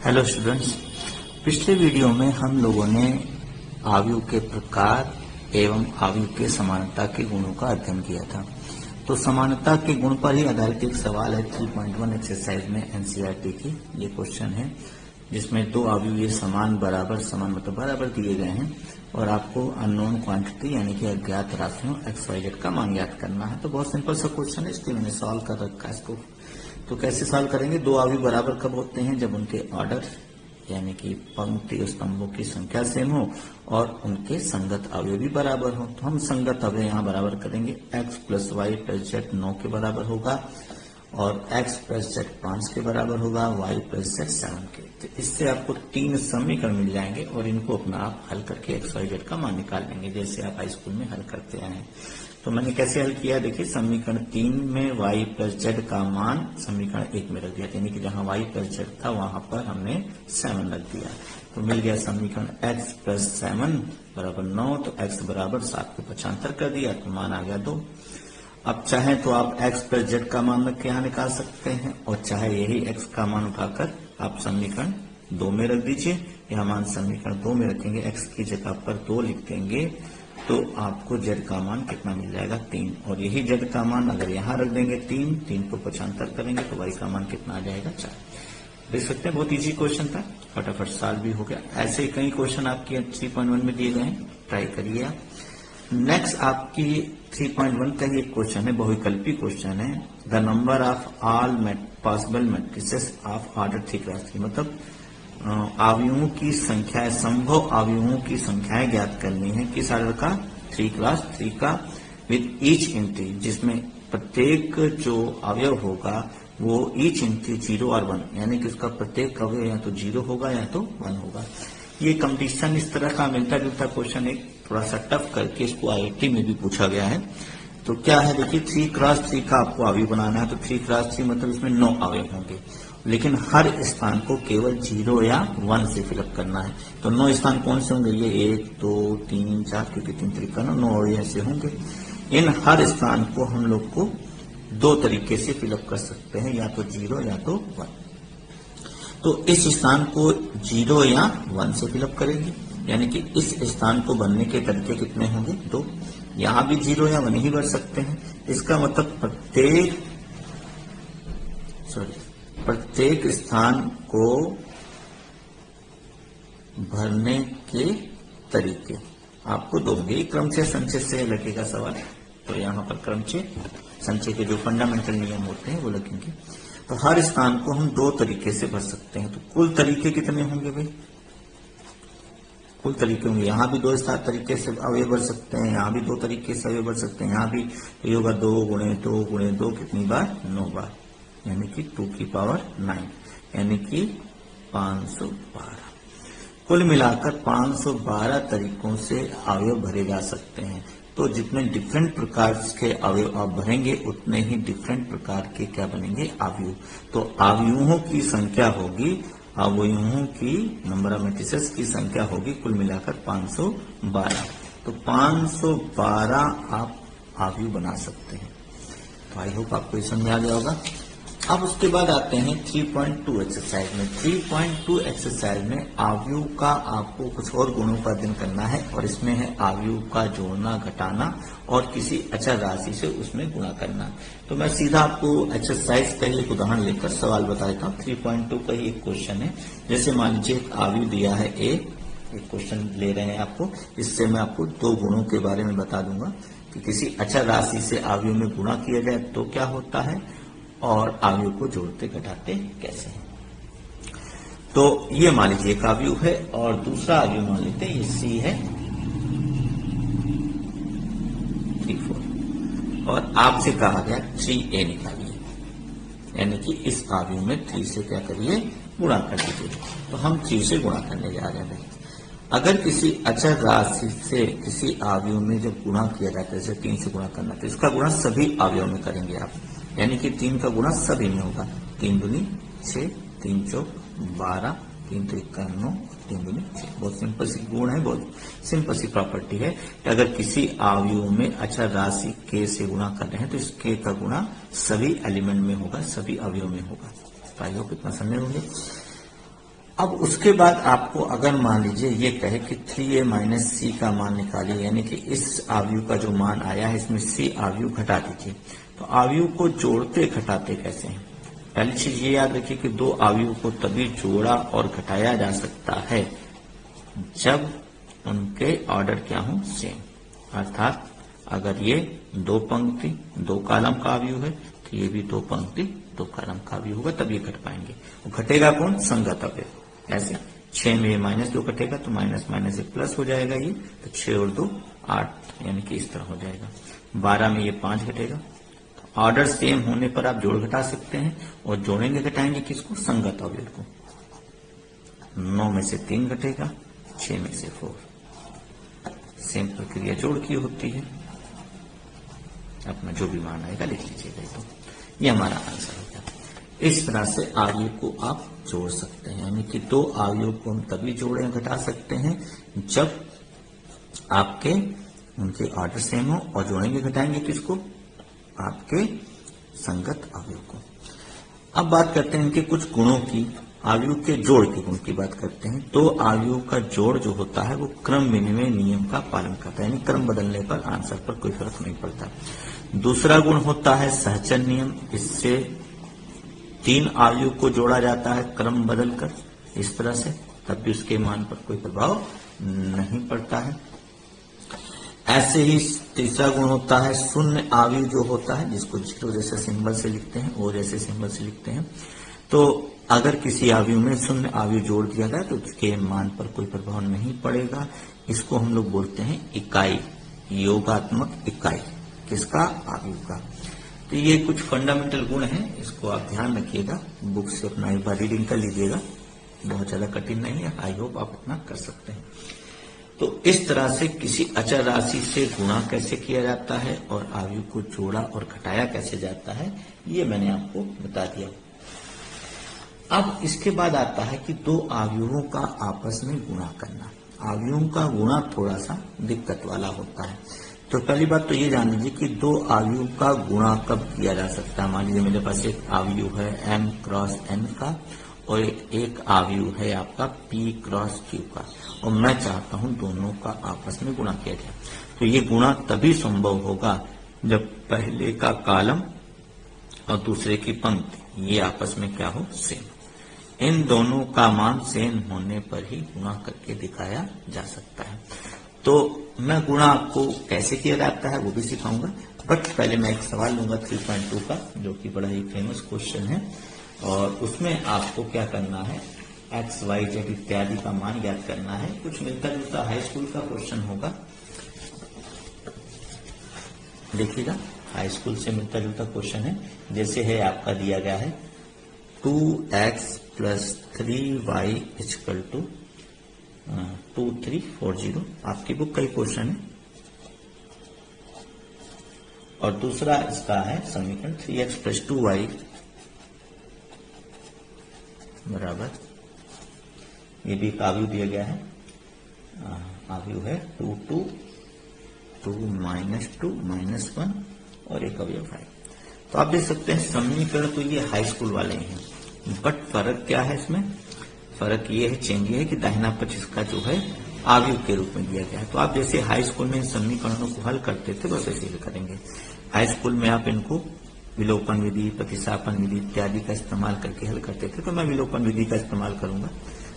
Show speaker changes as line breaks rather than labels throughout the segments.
Hello students, पिछले video में हम लोगों ने आव्यूह के प्रकार एवं आव्यूह के समानता के गुणों का अध्ययन किया था। तो समानता के गुण पर ही आधारित एक सवाल है 3.1 एक्सरसाइज में एनसीईआरटी की। ये क्वेश्चन है जिसमें दो आव्यूह ये समान मतलब बराबर दिए गए हैं और आपको अननोन क्वांटिटी यानी कि अज्ञात राशियों XYZ का मान ज्ञात करना है। तो बहुत सिंपल सा क्वेश्चन है, इसलिए मैंने सॉल्व कर रखा है इसको। तो कैसे सॉल्व करेंगे? दो आव्यूह बराबर कब होते हैं? जब उनके ऑर्डर यानी कि पंक्ति और स्तंभों की संख्या सेम हो और उनके संगत अवयव भी बराबर हो। तो हम संगत अवयव यहाँ बराबर करेंगे। x plus Y plus Z 9 के बराबर होगा और x प्लस जेड 5 के बराबर होगा, y प्लस जेड 7 के। तो इससे आपको तीन समीकरण मिल जाएंगे और इनको अपना आप हल करके XYZ का मान निकाल लेंगे, जैसे आप हाई स्कूल में हल करते आए हैं। तो मैंने कैसे हल किया? देखिए, समीकरण 3 में y प्लस जेड का मान समीकरण 1 में रख दिया, यानी कि जहां y प्लस जेड था वहां पर हमने 7 रख दिया। तो मिल गया समीकरण x प्लस 7 बराबर 9। तो x बराबर 7 को 75 कर दिया तो मान आ गया 2। अब चाहे तो आप x प्लस जेड का मान रख के यहाँ निकाल सकते हैं और चाहे यही x का मान उठाकर आप समीकरण 2 में रख दीजिए। यह मान समीकरण 2 में रखेंगे, x की जगह पर 2 लिख देंगे तो आपको z का मान कितना मिल जाएगा? 3। और यही z का मान अगर यहाँ रख देंगे 3 को 75 करेंगे तो y का मान कितना आ जाएगा? 4। देख सकते हैं, बहुत इजी क्वेश्चन था, फटाफट सॉल्व भी हो गया। ऐसे कई क्वेश्चन आपके 3.1 में दिए गए हैं, ट्राई करिए आप। नेक्स्ट आपकी 3.1 का ही एक क्वेश्चन है, बहुविकल्पी क्वेश्चन है। The number of all possible matrices of order 3 cross 3, मतलब अवयवों की संख्या, संभव अवयवों की संख्याएं ज्ञात करनी है। किस ऑर्डर का? 3 क्रॉस 3 का, विद ईच एंट्री, जिसमें प्रत्येक जो अवयव होगा वो ईच एंट्री 0 और 1, यानी कि उसका प्रत्येक अवयव या तो 0 होगा या तो 1 होगा। ये कंपटीशन इस तरह का मिलता जुलता क्वेश्चन एक थोड़ा सा टफ करके इसको IIT में भी पूछा गया है। तो क्या है, देखिए 3 क्रॉस 3 का आपको अवयव बनाना है। तो 3 क्रॉस 3 मतलब इसमें 9 अवयव होंगे, लेकिन हर स्थान को केवल 0 या 1 से फिलअप करना है। तो 9 स्थान कौन से होंगे? ये 1 2 3 4, क्योंकि 3 तरीका 9 और ऐसे होंगे। इन हर स्थान को हम लोग को 2 तरीके से फिलअप कर सकते हैं, या तो 0 या तो 1। तो इस स्थान को 0 या 1 से फिलअप करेंगे, यानी कि इस स्थान को भरने के तरीके कितने होंगे? 2। यहां भी 0 या 1 ही भर सकते हैं। इसका मतलब प्रत्येक स्थान को भरने के तरीके आपको 2 होंगे। क्रमचय संचय से लगेगा सवाल, तो यहां पर क्रमचय संचय के जो फंडामेंटल नियम होते हैं वो लगेंगे। तो हर स्थान को हम 2 तरीके से भर सकते हैं। तो कुल तरीके कितने होंगे भाई? कुल तरीके होंगे, यहाँ भी 2 तरीके से अवयव भर सकते हैं, यहाँ भी 2 तरीके से अवयव भर सकते हैं, यहाँ भी ये होगा 2 गुणे 2 गुणे 2 कितनी बार? 9 बार, यानी कि 2 की पावर 9, यानी कि 512। कुल मिलाकर 512 तरीकों से अवयव भरे जा सकते हैं। तो जितने डिफरेंट प्रकार के अवयव आप भरेंगे उतने ही डिफरेंट प्रकार के क्या बनेंगे? अवयव। तो अवयवों की संख्या होगी, अवयवों की नंबर ऑफ मैट्रिसेस की संख्या होगी कुल मिलाकर 512। तो 512 आप अवयव बना सकते हैं। तो आई होप आपको ये समझ आ गया होगा। अब उसके बाद आते हैं 3.2 एक्सरसाइज में। 3.2 एक्सरसाइज में अवयव का आपको कुछ और गुणों का अध्ययन करना है और इसमें है अवयव का जोड़ना, घटाना और किसी अचर राशि से उसमें गुणा करना। तो मैं सीधा आपको एक्सरसाइज का एक उदाहरण लेकर सवाल बता देता हूँ। 3.2 का ही एक क्वेश्चन है। जैसे मान लीजिए एक अवयव दिया है A, एक क्वेश्चन ले रहे हैं आपको। इससे मैं आपको 2 गुणों के बारे में बता दूंगा कि किसी अचर राशि से अवयव में गुणा किया जाए तो क्या होता है और अवयव को जोड़ते घटाते कैसे हैं। तो ये मान लीजिए एक अवयव है और दूसरा अवयव मान लेते हैं ये C है 3 4, और आपसे कहा गया 3A निकालिए, यानी कि इस अवयव में 3 से क्या करिए? गुणा कर दीजिए। तो हम 3 से गुणा करने जा रहे हैं। अगर किसी अचर राशि से किसी अवयव में जब गुणा किया जाता है, जैसे 3 से गुणा करना, तो इसका गुणा सभी अवयव में करेंगे आप, यानी कि 3 का गुणा सभी में होगा। 3 दूनी 6, 3 चौक 12, 3 त्रिका 9, 3 दूनी 6। बहुत सिंपल सी गुण है, बहुत सिंपल सी प्रॉपर्टी है कि अगर किसी अवयव में अचर राशि k से गुणा कर रहे हैं तो इस k का गुणा सभी एलिमेंट में होगा, सभी अवयव में होगा। तो आई होप इतना समझ होंगे। अब उसके बाद आपको अगर मान लीजिए ये कहे कि 3a माइनस सी का मान निकालिए, यानी कि इस आव्यूह का जो मान आया है इसमें सी आव्यूह घटा दीजिए। तो आव्यूह को जोड़ते घटाते कैसे हैं? पहली चीज ये याद रखिए कि दो आव्यूह को तभी जोड़ा और घटाया जा सकता है जब उनके ऑर्डर क्या हो, सेम। अर्थात अगर ये दो पंक्ति दो कॉलम का आव्यूह है तो ये भी दो पंक्ति दो कॉलम का आव्यूह होगा, तब ये घट पाएंगे। वो घटेगा कौन? संगत अवयव। ऐसे 6 में माइनस 2 कटेगा तो माइनस माइनस एक प्लस हो जाएगा, ये तो 6 और 2 8, यानी कि इस तरह हो जाएगा। 12 में ये 5 घटेगा। तो ऑर्डर सेम होने पर आप जोड़ घटा सकते हैं, और जोड़ेंगे घटाएंगे किसको? संगत अवयव को। 9 में से 3 घटेगा, 6 में से 4। सेम प्रक्रिया जोड़ की होती है। अपना जो भी मान आएगा लिख लीजिएगा। तो ये हमारा आंसर हो गया। इस तरह से आव्यूह को आप जोड़ सकते हैं, यानी कि दो आव्यूह को हम तभी जोड़े घटा सकते हैं जब आपके उनके ऑर्डर सेम हो, और जोड़ेंगे घटाएंगे किसको? आपके संगत आव्यूह को। अब बात करते हैं इनके कुछ गुणों की। आव्यूह के जोड़ के गुण की बात करते हैं। तो आव्यूह का जोड़ जो होता है वो क्रम विनिमय नियम का पालन करता है, यानी क्रम बदलने पर आंसर पर कोई फर्क नहीं पड़ता। दूसरा गुण होता है सहचर नियम। इससे 3 आव्यूह को जोड़ा जाता है क्रम बदलकर इस तरह से, तब भी उसके मान पर कोई प्रभाव नहीं पड़ता है। ऐसे ही तीसरा गुण होता है शून्य आव्यूह जो होता है, जिसको जीरो जैसे सिंबल से लिखते हैं, ओ जैसे सिंबल से लिखते हैं। तो अगर किसी आव्यूह में शून्य आव्यूह जोड़ दिया जाए तो उसके मान पर कोई प्रभाव नहीं पड़ेगा। इसको हम लोग बोलते हैं इकाई, योगात्मक इकाई। किसका? आव्यूह का। तो ये कुछ फंडामेंटल गुण हैं, इसको आप ध्यान रखिएगा। बुक से अपना एक बार रीडिंग कर लीजिएगा, बहुत ज्यादा कठिन नहीं है। आई होप आप इतना कर सकते हैं। तो इस तरह से किसी अचर राशि से गुणा कैसे किया जाता है और आव्यूह को जोड़ा और घटाया कैसे जाता है, ये मैंने आपको बता दिया। अब इसके बाद आता है कि दो आव्यूहों का आपस में गुणा करना। आव्यूहों का गुणा थोड़ा सा दिक्कत वाला होता है। तो पहली बात तो ये जान लीजिए कि दो आव्यूह का गुणा कब किया जा सकता है। मान लीजिए मेरे पास एक आव्यूह है m क्रॉस n का, और एक आव्यूह है आपका p क्रॉस q का, और मैं चाहता हूं दोनों का आपस में गुणा किया जाए। तो ये गुणा तभी संभव होगा जब पहले का कॉलम और दूसरे की पंक्ति ये आपस में क्या हो? सेम। इन दोनों का मान सेम होने पर ही गुणा करके दिखाया जा सकता है। तो मैं गुणा आपको कैसे किया जाता है वो भी सिखाऊंगा, बट पहले मैं एक सवाल लूंगा 3.2 का, जो कि बड़ा ही फेमस क्वेश्चन है। और उसमें आपको क्या करना है? एक्स वाई जेड इत्यादि का मान ज्ञात करना है। कुछ मिलता जुलता हाई स्कूल का क्वेश्चन होगा, देखिएगा। हाई स्कूल से मिलता जुलता क्वेश्चन है। जैसे है आपका दिया गया है 2x plus 3y equal to 2340, आपकी बुक का ही क्वेश्चन है। और दूसरा इसका है समीकरण 3x प्लस 2y बराबर, ये भी एक आव्यूह दिया गया है। आव्यूह है 2 2 2 -2 -1 और एक अवयव है। तो आप देख सकते हैं समीकरण तो ये हाई स्कूल वाले ही हैं, बट फर्क क्या है इसमें? फर्क ये है, चेंज ये है कि दाहिना पक्ष इसका जो है आव्यूह के रूप में दिया गया है। तो आप जैसे हाई स्कूल में इन समीकरणों को हल करते थे बस ऐसे ही करेंगे। हाई स्कूल में आप इनको विलोपन विधि, प्रतिस्थापन विधि इत्यादि का इस्तेमाल करके हल करते थे, तो मैं विलोपन विधि का इस्तेमाल करूंगा।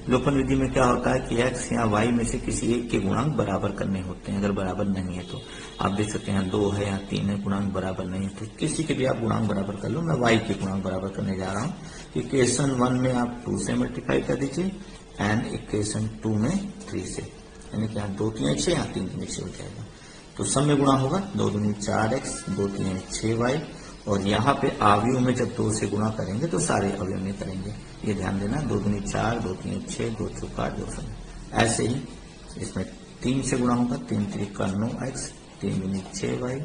विलोपन विधि में क्या होता है कि x या y में से किसी एक के गुणांक बराबर करने होते हैं। अगर बराबर नहीं है तो आप देख सकते हैं 2 है या 3 है, गुणांक बराबर नहीं है तो किसी के भी आप गुणांक बराबर कर लो। मैं y के गुणांक बराबर करने जा रहा हूँ। इक्वेशन 1 में आप 2 से मल्टीप्लाई कर दीजिए एंड इक्वेशन 2 में 3 से, यानी कि यहाँ 2 3 6 यहाँ 3 3 6 हो जाएगा। तो सब में गुणा होगा, 2 दूनी 4x 2 3 6y, और यहाँ पे आव्यूह में जब 2 से गुणा करेंगे तो सारे अवयव में करेंगे, ये ध्यान देना। 2 दूनी 4 2 3 6 2 चौका 2 शून्य। ऐसे ही इसमें 3 से गुणा होगा, 3 3 का 9x 3 दूनी 6y,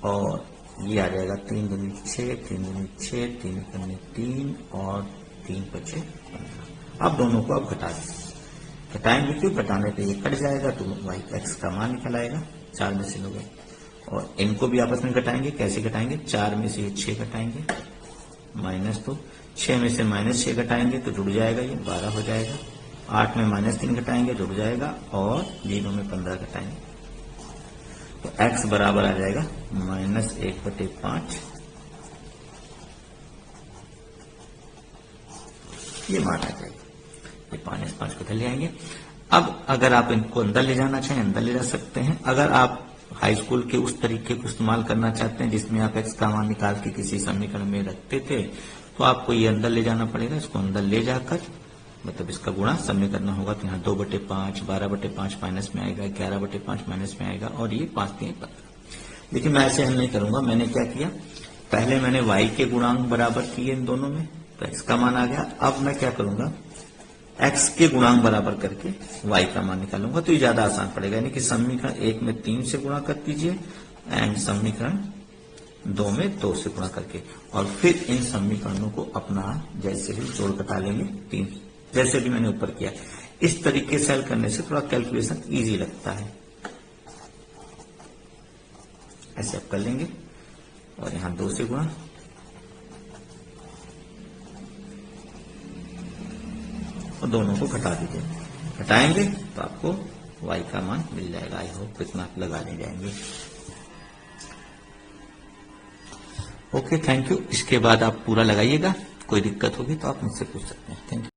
और ये आ जाएगा 3 दूनी 6 3 दूनी 6 3 दूनी 3 और 3 5 15। अब दोनों को आप घटा दीजिए। घटाएंगे क्यों? घटाने पे ये कट जाएगा तो y x का मान निकल आएगा। 4 में से लोगे, और इनको भी आपस में घटाएंगे। कैसे घटाएंगे? 4 में से 6 घटाएंगे -2, 6 में से -6 घटाएंगे तो जुड़ जाएगा, ये 12 हो जाएगा। 8 में -3 घटाएंगे जुड़ जाएगा, और 0 में 15 घटाएंगे तो x बराबर आ जाएगा -1/5। ये मान आ जाएगा। ये 5 को इधर ले आएंगे। अब अगर आप इनको अंदर ले जाना चाहें अंदर ले जा सकते हैं। अगर आप हाई स्कूल के उस तरीके को इस्तेमाल करना चाहते हैं जिसमें आप x का मान निकाल के किसी समीकरण में रखते थे, तो आपको ये अंदर ले जाना पड़ेगा। इसको अंदर ले जाकर मतलब इसका गुणा सब में करना होगा। तो यहाँ 2/5, 12/5 माइनस में आएगा, 11/5 माइनस में आएगा, और ये 5 3 15। लेकिन मैं ऐसे हल नहीं करूंगा। मैंने क्या किया, पहले मैंने y के गुणांक बराबर किए इन दोनों में, तो x का मान आ गया। अब मैं क्या करूंगा, x के गुणांक बराबर करके y का मान निकालूंगा, तो ये ज्यादा आसान पड़ेगा। यानी कि समीकरण 1 में 3 से गुणा कर दीजिए, एंड समीकरण 2 में 2 से गुणा करके, और फिर इन समीकरणों को अपना जैसे भी जोड़ घटा लेंगे 3, जैसे भी मैंने ऊपर किया। इस तरीके से हल करने से थोड़ा कैलकुलेशन इजी लगता है। ऐसे आप कर लेंगे, और यहां 2 से गुणा, और दोनों को घटा दीजिए। घटाएंगे तो आपको y का मान मिल जाएगा। आई होप इतना आप लगा ले जाएंगे। Okay, thank you. इसके बाद आप पूरा लगाइएगा। कोई दिक्कत होगी तो आप मुझसे पूछ सकते हैं। Thank you.